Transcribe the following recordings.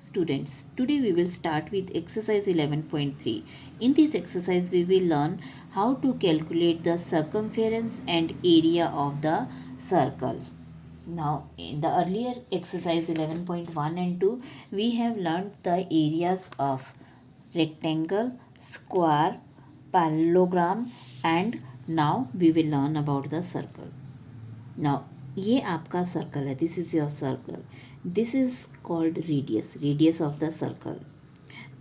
Students, today we will start with exercise 11.3. In this exercise, we will learn how to calculate the circumference and area of the circle. Now, in the earlier exercise 11.1 and 2, we have learned the areas of rectangle, square, parallelogram, and now we will learn about the circle. Now, ये आपका circle है, this is your circle, this is called radius of the circle.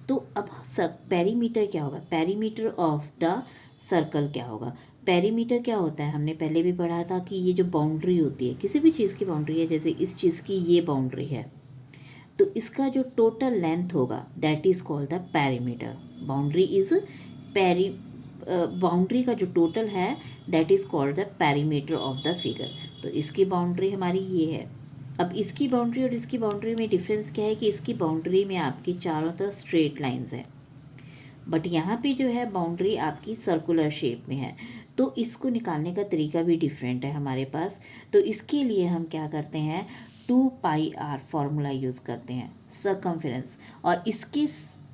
तो अब perimeter क्या होगा, perimeter of the circle क्या होगा. Perimeter क्या होता है, हमने पहले भी पढ़ा था कि ये जो बाउंड्री होती है, किसी भी चीज़ की बाउंड्री है, जैसे इस चीज़ की ये बाउंड्री है, तो इसका जो टोटल लेंथ होगा that is called the perimeter. Boundary is boundary का जो टोटल है that is called the perimeter of the figure. तो इसकी बाउंड्री हमारी ये है. अब इसकी बाउंड्री और इसकी बाउंड्री में डिफरेंस क्या है कि इसकी बाउंड्री में आपकी चारों तरफ स्ट्रेट लाइंस हैं, बट यहाँ पे जो है बाउंड्री आपकी सर्कुलर शेप में है. तो इसको निकालने का तरीका भी डिफरेंट है हमारे पास. तो इसके लिए हम क्या करते हैं, 2πr फार्मूला यूज़ करते हैं, सर्कमफेरेंस. और इसके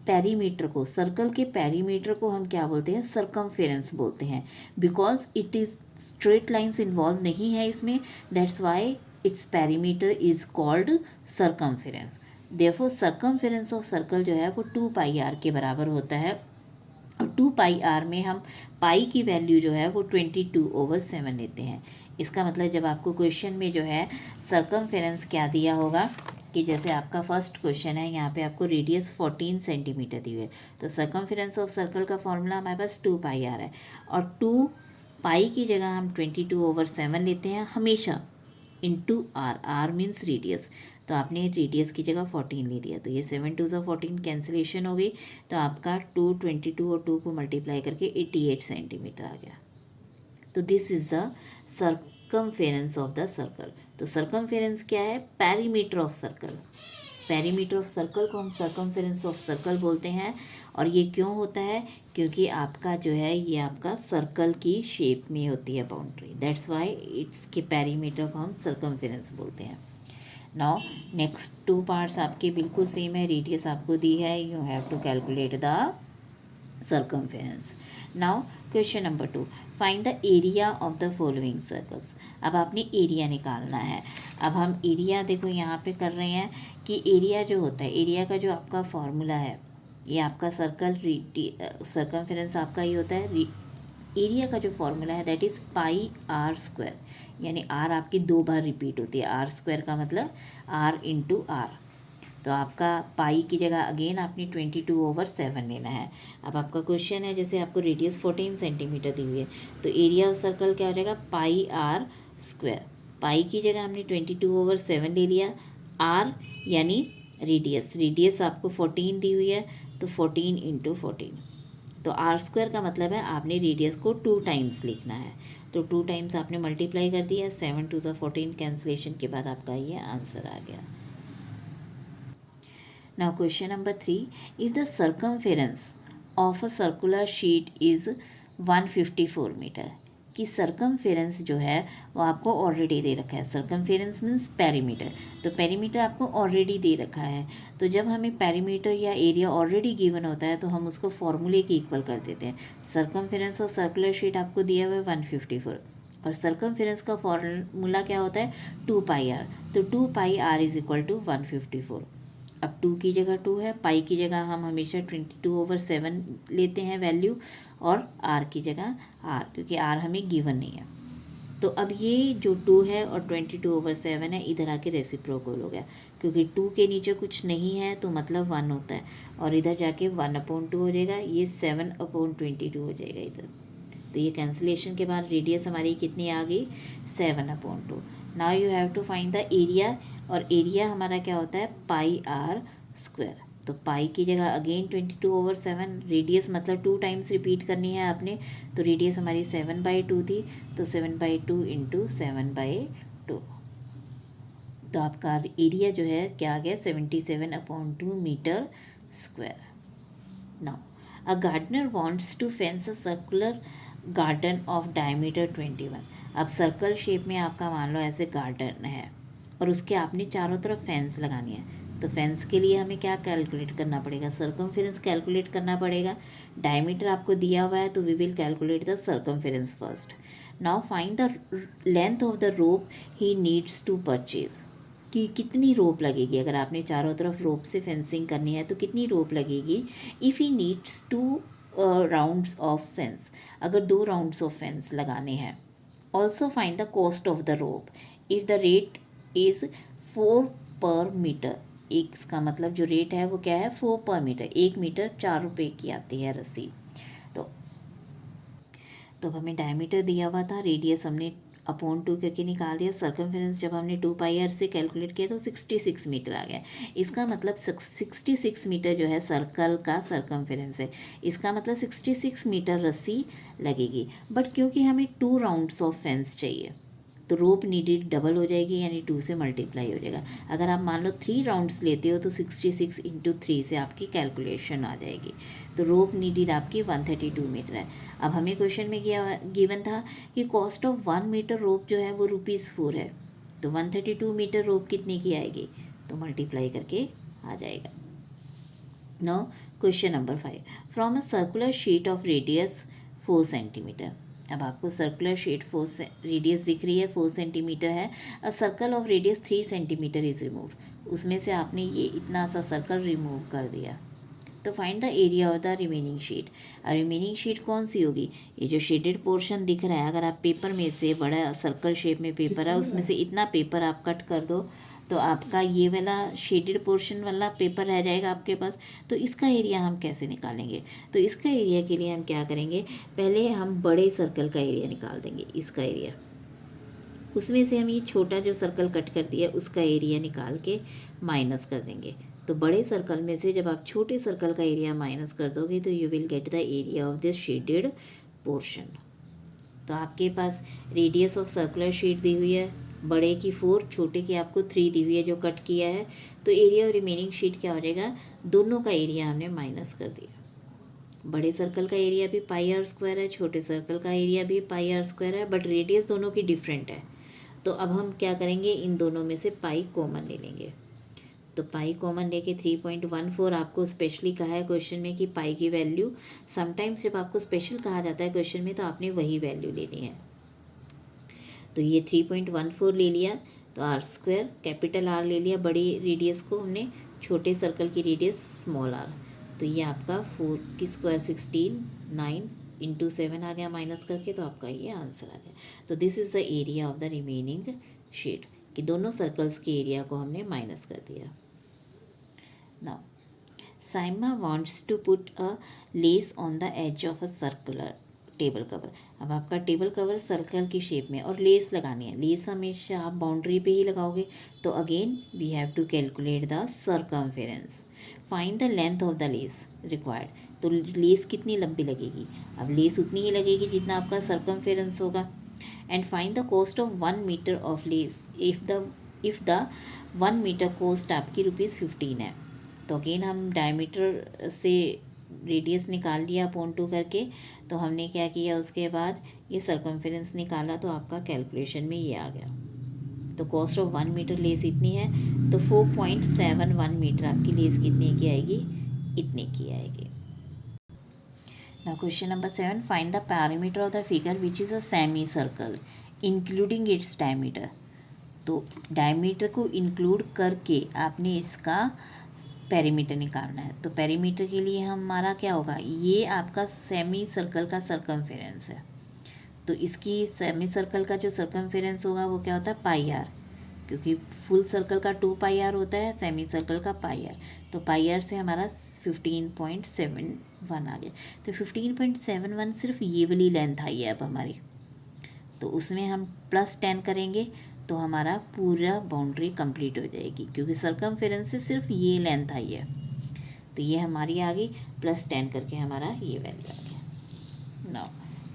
पेरीमीटर को, सर्कल के पेरीमीटर को हम क्या बोलते हैं, सर्कमफेरेंस बोलते हैं. Because it is straight lines involve नहीं है इसमें, that's why its perimeter is called circumference. Therefore circumference of circle जो है वो 2πr के बराबर होता है. और 2πr में हम पाई की वैल्यू जो है वो 22/7 लेते हैं. इसका मतलब जब आपको क्वेश्चन में जो है सर्कमफेरेंस क्या दिया होगा, कि जैसे आपका फर्स्ट क्वेश्चन है, यहाँ पे आपको रेडियस 14 सेंटीमीटर दी हुई है, तो सर्कमफेरेंस ऑफ सर्कल का फॉर्मूला हमारे पास 2πr है. और 2 पाई की जगह हम 22/7 लेते हैं हमेशा, into R, R means radius. तो आपने रेडियस की जगह 14 ले दिया, तो ये 7 2 14 कैंसिलेशन हो गई, तो आपका 2 22 और 2 को मल्टीप्लाई करके 88 सेंटीमीटर आ गया. तो this is the circumference of the circle. तो सर्कमफेरेंस क्या है, perimeter of circle. Perimeter of circle को हम सर्कमफेरेंस ऑफ सर्कल बोलते हैं. और ये क्यों होता है, क्योंकि आपका जो है ये आपका सर्कल की शेप में होती है बाउंड्री, दैट्स वाई इट्स के पेरीमीटर को हम सर्कमफेरेंस बोलते हैं. नाउ नेक्स्ट 2 पार्ट्स आपके बिल्कुल सेम है. रेडियस आपको दी है, you have to calculate the circumference. Now question number 2, find the area of the following circles. अब आपने एरिया निकालना है. अब हम एरिया देखो यहाँ पे कर रहे हैं कि एरिया जो होता है, एरिया का जो आपका फॉर्मूला है, ये आपका सर्कल सर्कमफेरेंस आपका ये होता है. एरिया का जो फॉर्मूला है दैट इज़ πr², यानी आर आपकी 2 बार रिपीट होती है. r² का मतलब r इंटू आर. तो आपका पाई की जगह अगेन आपने 22/7 लेना है. अब आपका क्वेश्चन है, जैसे आपको रेडियस 14 सेंटीमीटर दी हुई है, तो एरिया ऑफ सर्कल क्या हो जाएगा, πr². पाई की जगह हमने 22/7 ले लिया. आर यानी रेडियस आपको 14 दी हुई है, तो 14 इंटू 14. तो r² का मतलब है आपने रेडियस को 2 टाइम्स लिखना है. तो 2 टाइम्स आपने मल्टीप्लाई कर दिया, 7 2 14 कैंसिलेशन के बाद आपका ये आंसर आ गया. Now question number 3, if the circumference of a circular sheet is 154 metre, कि सर्कमफेरेंस जो है वो आपको ऑलरेडी दे रखा है. सर्कमफेरेंस मीन्स पेरीमीटर, तो पेरीमीटर आपको ऑलरेडी दे रखा है. तो जब हमें पेरीमीटर या एरिया ऑलरेडी गिवन होता है तो हम उसको फॉर्मूले के इक्वल कर देते हैं. सर्कमफेरेंस ऑफ सर्कुलर शीट आपको दिया हुआ है 154, और सर्कमफेरेंस का फॉर्मूला क्या होता है, 2πr. तो 2πr इज इक्वल टू 154. अब 2 की जगह 2 है, पाई की जगह हम हमेशा 22/7 लेते हैं वैल्यू, और r की जगह r, क्योंकि r हमें गिवन नहीं है. तो अब ये जो 2 है और 22/7 है, इधर आके रेसिप्रोकल हो गया, क्योंकि 2 के नीचे कुछ नहीं है तो मतलब 1 होता है, और इधर जाके 1/2 हो जाएगा, ये 7/22 हो जाएगा इधर. तो ये कैंसिलेशन के बाद रेडियस हमारी कितनी आ गई, 7/2. Now you have to find the area, और एरिया हमारा क्या होता है, πr². तो पाई की जगह अगेन 22/7, रेडियस मतलब 2 टाइम्स रिपीट करनी है आपने, तो रेडियस हमारी 7/2 थी, तो 7/2 इंटू 7/2. तो आपका एरिया जो है क्या आ गया, 77/2 metre square. Now a gardener wants to fence a circular garden of diameter 21. अब सर्कल शेप में आपका मान लो ऐसे गार्डन है, और उसके आपने चारों तरफ फेंस लगानी है. तो फेंस के लिए हमें क्या कैलकुलेट करना पड़ेगा, सर्कमफेरेंस कैलकुलेट करना पड़ेगा। डायमीटर आपको दिया हुआ है तो we will calculate the circumference first. Now find the length of the rope he needs to purchase, कि कितनी रोप लगेगी। अगर आपने चारों तरफ रोप से फेंसिंग करनी है तो कितनी रोप लगेगी। If he needs 2 rounds of fence, अगर 2 राउंड्स ऑफ फेंस लगाने हैं। Also find the cost of the rope if the rate is 4 पर मीटर। एक इसका मतलब जो रेट है वो क्या है, 4 पर मीटर, 1 मीटर 4 रुपये की आती है रस्सी। तो हमें डायमीटर दिया हुआ था, रेडियस हमने अपॉन 2 करके निकाल दिया। सर्कमफेरेंस जब हमने 2πr से कैलकुलेट किया तो 66 मीटर आ गया। इसका मतलब 66 मीटर जो है सर्कल का सर्कमफेरेंस है। इसका मतलब 66 मीटर रस्सी लगेगी। बट क्योंकि हमें 2 राउंड्स ऑफ फेंस चाहिए तो रोप नीडेड डबल हो जाएगी, यानी 2 से मल्टीप्लाई हो जाएगा। अगर आप मान लो 3 राउंड्स लेते हो तो 66 इंटू 3 से आपकी कैलकुलेशन आ जाएगी। तो रोप नीडेड आपकी 132 मीटर है। अब हमें क्वेश्चन में गिवन था कि कॉस्ट ऑफ 1 मीटर रोप जो है वो ₹4 है। तो 132 मीटर रोप कितने की आएगी, तो मल्टीप्लाई करके आ जाएगा। Now question number 5, from a circular sheet of radius 4 centimetre. अब आपको सर्कुलर शीट 4 रेडियस दिख रही है, 4 सेंटीमीटर है। A circle of radius 3 centimetre is remove, उसमें से आपने ये इतना सा सर्कल रिमूव कर दिया। तो find the area of the remaining sheet. Remaining sheet कौन सी होगी, ये जो शेडेड पोर्शन दिख रहा है। अगर आप पेपर में से, बड़ा सर्कल शेप में पेपर है, उसमें से इतना पेपर आप कट कर दो तो आपका ये वाला शेडेड पोर्शन वाला पेपर रह जाएगा आपके पास। तो इसका एरिया हम कैसे निकालेंगे, तो इसका एरिया के लिए हम क्या करेंगे, पहले हम बड़े सर्कल का एरिया निकाल देंगे। इसका एरिया, उसमें से हम ये छोटा जो सर्कल कट कर दिया उसका एरिया निकाल के माइनस कर देंगे। तो बड़े सर्कल में से जब आप छोटे सर्कल का एरिया माइनस कर दोगे तो you will get the area of this shaded portion. तो आपके पास रेडियस ऑफ सर्कुलर शीट दी हुई है, बड़े की 4, छोटे की आपको 3 दी हुई है जो कट किया है। तो एरिया और रिमेनिंग शीट क्या हो जाएगा, दोनों का एरिया हमने माइनस कर दिया। बड़े सर्कल का एरिया भी πr² है, छोटे सर्कल का एरिया भी πr² है, बट रेडियस दोनों की डिफरेंट है। तो अब हम क्या करेंगे, इन दोनों में से पाई कॉमन ले लेंगे। तो पाई कॉमन लेके 3.14 आपको स्पेशली कहा है क्वेश्चन में कि पाई की वैल्यू, समटाइम्स जब आपको स्पेशल कहा जाता है क्वेश्चन में तो आपने वही वैल्यू लेनी है। तो ये 3.14 ले लिया, तो r², कैपिटल R ले लिया बड़ी रेडियस को हमने, छोटे सर्कल की रेडियस स्मॉल r। तो ये आपका 4 की स्क्वायर 16, 9 इंटू 7 आ गया माइनस करके, तो आपका ये आंसर आ गया। तो this is the area of the remaining sheet, कि दोनों सर्कल्स के एरिया को हमने माइनस कर दिया। Now Saima wants to put a lace on the edge of a circular table cover. अब आपका टेबल कवर सर्कल की शेप में और लेस लगानी है। लेस हमेशा आप बाउंड्री पे ही लगाओगे। तो again we have to calculate the circumference. Find the length of the lace required. तो लेस कितनी लंबी लगेगी, अब लेस उतनी ही लगेगी जितना आपका सर्कमफेरेंस होगा। And find the cost of 1 metre of lace if the 1 metre cost आपकी ₹15 है। तो अगेन हम डायमीटर से रेडियस निकाल लिया अपॉन 2 करके। तो हमने क्या किया, उसके बाद ये सर्कमफेरेंस निकाला, तो आपका कैलकुलेशन में ये आ गया। तो कॉस्ट ऑफ 1 मीटर लेस इतनी है, तो 4.71 मीटर आपकी लेस कितने की आएगी, इतने की आएगी। Now question number 7, find the parameter of the figure which is a semi circle including its diameter. तो डायमीटर को इंक्लूड करके आपने इसका पेरीमीटर निकालना है। तो पेरीमीटर के लिए हमारा क्या होगा, ये आपका सेमी सर्कल का सर्कमफेरेंस है। तो इसकी सेमी सर्कल का जो सर्कमफेरेंस होगा वो क्या होता है, πr, क्योंकि फुल सर्कल का 2πr होता है, सेमी सर्कल का πr। तो πr से हमारा 15.71 आ गया। तो 15.71 सिर्फ ये वाली लेंथ आई है अब हमारी। तो उसमें हम +10 करेंगे तो हमारा पूरा बाउंड्री कंप्लीट हो जाएगी, क्योंकि सर्कमफेरेंस से सिर्फ ये लेंथ आई है। तो ये हमारी आ गई, +10 करके हमारा ये वैल्यू आ गया। Now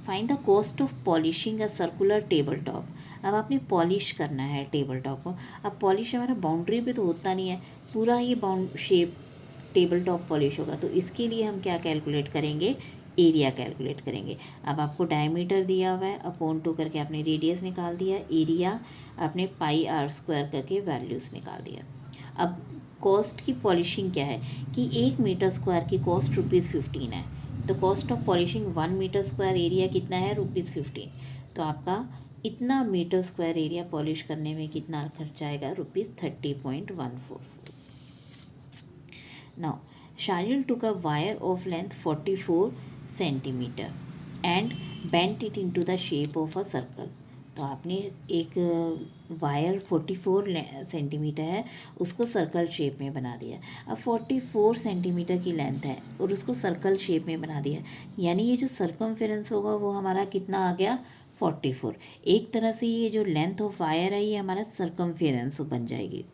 find the cost of polishing a circular table top. अब आपने पॉलिश करना है टेबल टॉप को। अब पॉलिश हमारा बाउंड्री पे तो होता नहीं है, पूरा ये शेप टेबल टॉप पॉलिश होगा। तो इसके लिए हम क्या कैलकुलेट करेंगे, एरिया कैलकुलेट करेंगे। अब आपको डायमीटर दिया हुआ है, अपॉन 2 करके आपने रेडियस निकाल दिया, एरिया आपने πr² करके वैल्यूज़ निकाल दिया। अब कॉस्ट की पॉलिशिंग क्या है कि 1 मीटर स्क्वायर की कॉस्ट ₹15 है, तो cost of polishing 1 metre square area कितना है ₹15। तो आपका इतना मीटर स्क्वायर एरिया पॉलिश करने में कितना खर्चा आएगा ₹30.144। Now Sharjil took a wire of length 44 centimetre and bent it into the shape of a circle. तो आपने एक वायर 44 सेंटीमीटर है, उसको सर्कल शेप में बना दिया। अब 44 सेंटीमीटर की लेंथ है और उसको सर्कल शेप में बना दिया, यानी ये जो सर्कमफेरेंस होगा वो हमारा कितना आ गया 44। एक तरह से ये जो लेंथ ऑफ वायर है ये हमारा सर्कमफेरेंस बन जाएगी।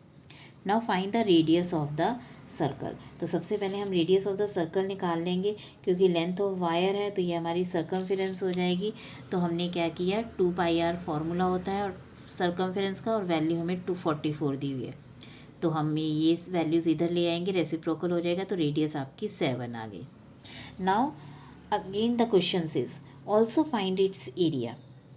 Now find the radius of the circle. तो सबसे पहले हम रेडियस ऑफ द सर्कल निकाल लेंगे, क्योंकि लेंथ ऑफ वायर है तो ये हमारी सर्कमफेरेंस हो जाएगी। तो हमने क्या किया, 2πr फार्मूला होता है और सर्कमफेरेंस का, और वैल्यू हमें 244 दी हुई है, तो हम ये वैल्यूज़ इधर ले आएंगे, रेसिप्रोकल हो जाएगा, तो रेडियस आपकी 7 आ गई। Now again the question is also find its area.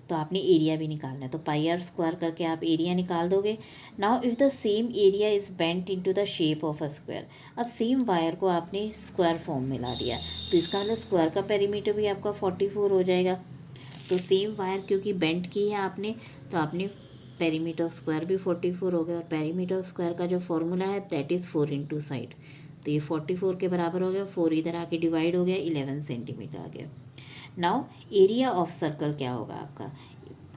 तो आपने एरिया भी निकालना है, तो πr स्क्वायर करके आप एरिया निकाल दोगे। Now if the same area is bent into the shape of a square. अब सेम वायर को आपने स्क्वायर फॉर्म में ला दिया, तो इसका मतलब स्क्वायर का पेरीमीटर भी आपका 44 हो जाएगा। तो सेम वायर क्योंकि बेंट की है आपने, तो आपने पेरीमीटर ऑफ स्क्वायर भी 44 हो गया, और पेरीमीटर ऑफ स्क्वायर का जो फॉर्मूला है दैट इज़ 4 इंटू साइड। तो ये 44 के बराबर हो गया, 4 इधर आके डिवाइड हो गया, 11 सेंटीमीटर आ गया। नाउ एरिया ऑफ सर्कल क्या होगा आपका,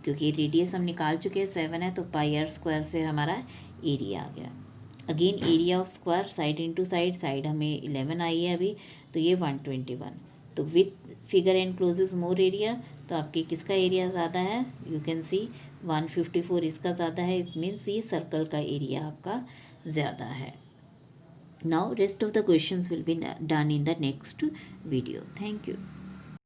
क्योंकि रेडियस हम निकाल चुके हैं 7 है, तो πr स्क्वायर से हमारा एरिया आ गया। Again area of square side into side, side हमें 11 आई है अभी, तो ये 121। तो with figure and closes more area, तो आपके किसका एरिया ज़्यादा है, यू कैन सी 154 इसका ज़्यादा है, इट मीन्स ये सर्कल का एरिया आपका ज़्यादा है। Now rest of the questions will be done in the next video. Thank you.